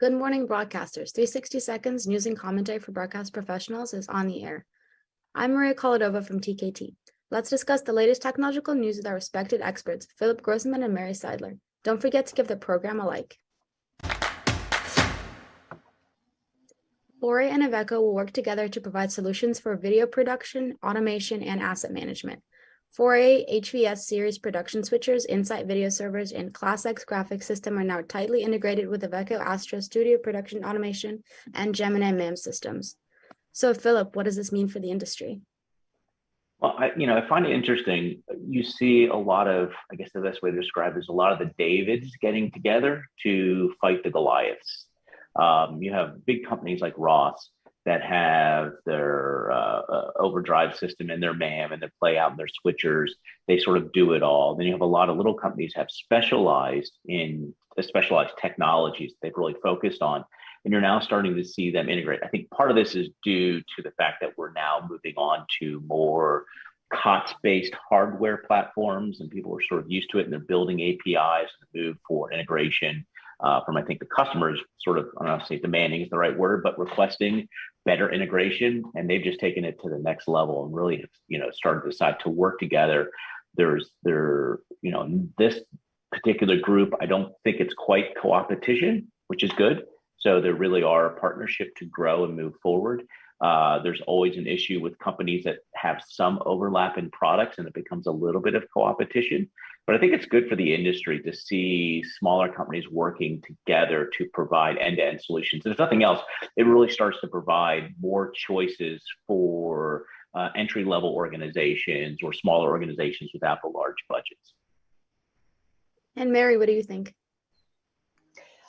Good morning, broadcasters. 360 Seconds News and Commentary for Broadcast Professionals is on the air. I'm Maria Koladova from TKT. Let's discuss the latest technological news with our respected experts, Philip Grossman and Mary Seidler. Don't forget to give the program a like. Foray and Aveco will work together to provide solutions for video production, automation, and asset management. Foray HVS series production switchers, Insight video servers, and Class X graphics system are now tightly integrated with Aveco Astra Studio production automation and Gemini MAM systems. So, Philip, what does this mean for the industry? Well, I find it interesting. You see a lot of, I guess the best way to describe it is a lot of the Davids getting together to fight the Goliaths. You have big companies like Ross that have their overdrive system and their MAM and their playout and their switchers. They sort of do it all. Then you have a lot of little companies have specialized technologies they've really focused on. And you're now starting to see them integrate. I think part of this is due to the fact that we're now moving on to more COTS-based hardware platforms, and people are sort of used to it, and they're building APIs to move for integration from, I think, the customers sort of, I don't know if say demanding is the right word, but requesting better integration. And they've just taken it to the next level and really, started to decide to work together. This particular group, I don't think it's quite co-opetition, which is good. So there really are a partnership to grow and move forward. There's always an issue with companies that have some overlap in products, and it becomes a little bit of co-opetition. But I think it's good for the industry to see smaller companies working together to provide end-to-end solutions. And if nothing else, it really starts to provide more choices for entry-level organizations or smaller organizations without the large budgets. And Mary, what do you think?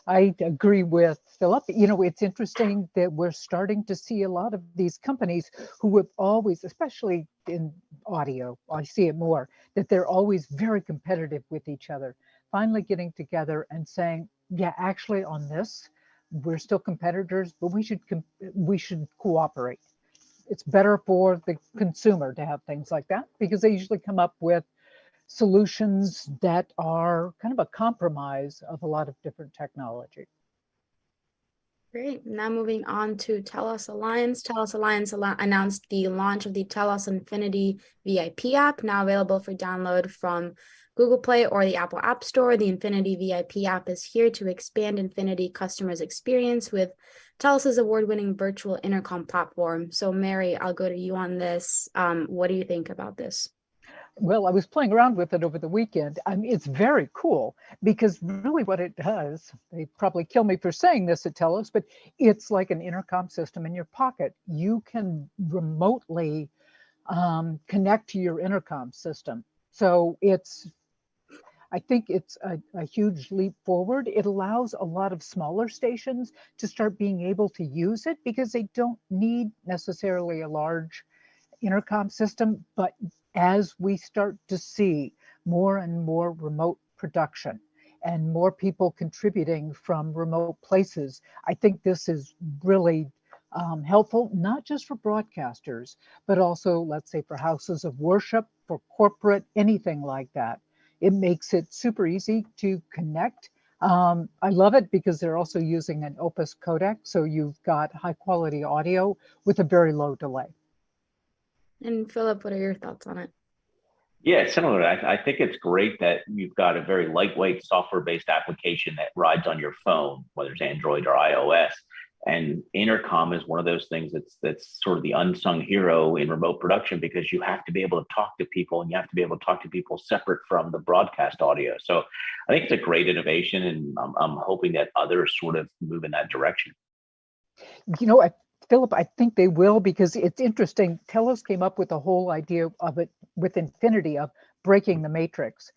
I agree with Philip. It's interesting that we're starting to see a lot of these companies who have always, especially in audio, I see it more, that they're always very competitive with each other, finally getting together and saying, yeah, actually on this, we're still competitors, but we should cooperate. It's better for the consumer to have things like that because they usually come up with solutions that are kind of a compromise of a lot of different technology. Great. Now moving on to Telos Alliance. Telos Alliance announced the launch of the Telos Infinity VIP app, now available for download from Google Play or the Apple App Store. The Infinity VIP app is here to expand Infinity customers' experience with Telos's award-winning virtual intercom platform. So Mary, I'll go to you on this. What do you think about this? Well, I was playing around with it over the weekend. It's very cool because really what it does, they probably kill me for saying this at Telos, but it's like an intercom system in your pocket. You can remotely connect to your intercom system. So I think it's a huge leap forward. It allows a lot of smaller stations to start being able to use it because they don't need necessarily a large intercom system, but as we start to see more and more remote production and more people contributing from remote places, I think this is really helpful, not just for broadcasters, but also, let's say, for houses of worship, for corporate, anything like that. It makes it super easy to connect. I love it because they're also using an Opus codec, so you've got high quality audio with a very low delay. And Philip, what are your thoughts on it? Yeah, similar. I think it's great that you've got a very lightweight software-based application that rides on your phone, whether it's Android or iOS. And intercom is one of those things that's sort of the unsung hero in remote production because you have to be able to talk to people, and you have to be able to talk to people separate from the broadcast audio. So I think it's a great innovation, and I'm hoping that others sort of move in that direction. Philip, I think they will because it's interesting. Telos came up with the whole idea of it with Infinity of breaking the matrix.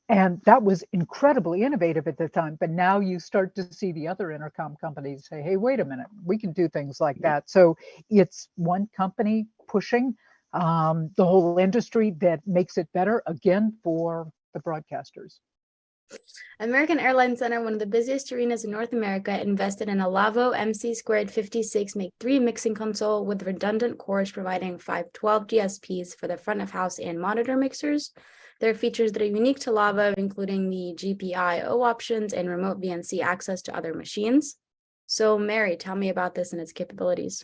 And that was incredibly innovative at the time. But now you start to see the other intercom companies say, hey, wait a minute, we can do things like that. So it's one company pushing the whole industry that makes it better, again, for the broadcasters. American Airlines Center, one of the busiest arenas in North America, invested in a Lawo MC256 Make3 mixing console with redundant cores providing 512 DSPs for the front of house and monitor mixers. There are features that are unique to Lawo, including the GPIO options and remote VNC access to other machines. So Mary, tell me about this and its capabilities.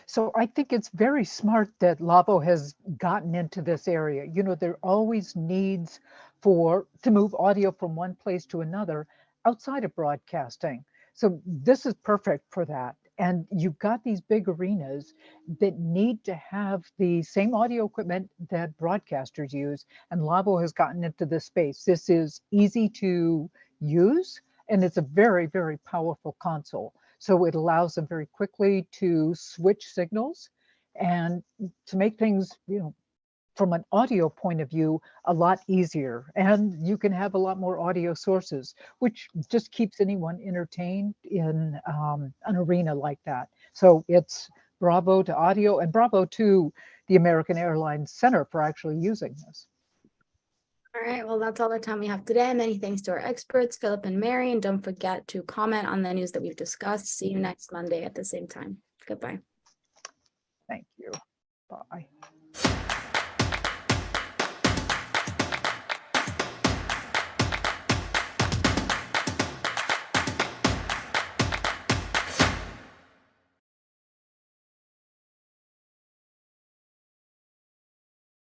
So I think it's very smart that Lawo has gotten into this area. You know, there always needs to move audio from one place to another outside of broadcasting. So this is perfect for that. And you've got these big arenas that need to have the same audio equipment that broadcasters use. And Lawo has gotten into this space. This is easy to use, and it's a very, very powerful console. So it allows them very quickly to switch signals and to make things, you know, from an audio point of view, a lot easier. And you can have a lot more audio sources, which just keeps anyone entertained in an arena like that. So it's bravo to audio and bravo to the American Airlines Center for actually using this. All right, well, that's all the time we have today. Many thanks to our experts, Philip and Mary, and don't forget to comment on the news that we've discussed. See you next Monday at the same time. Goodbye.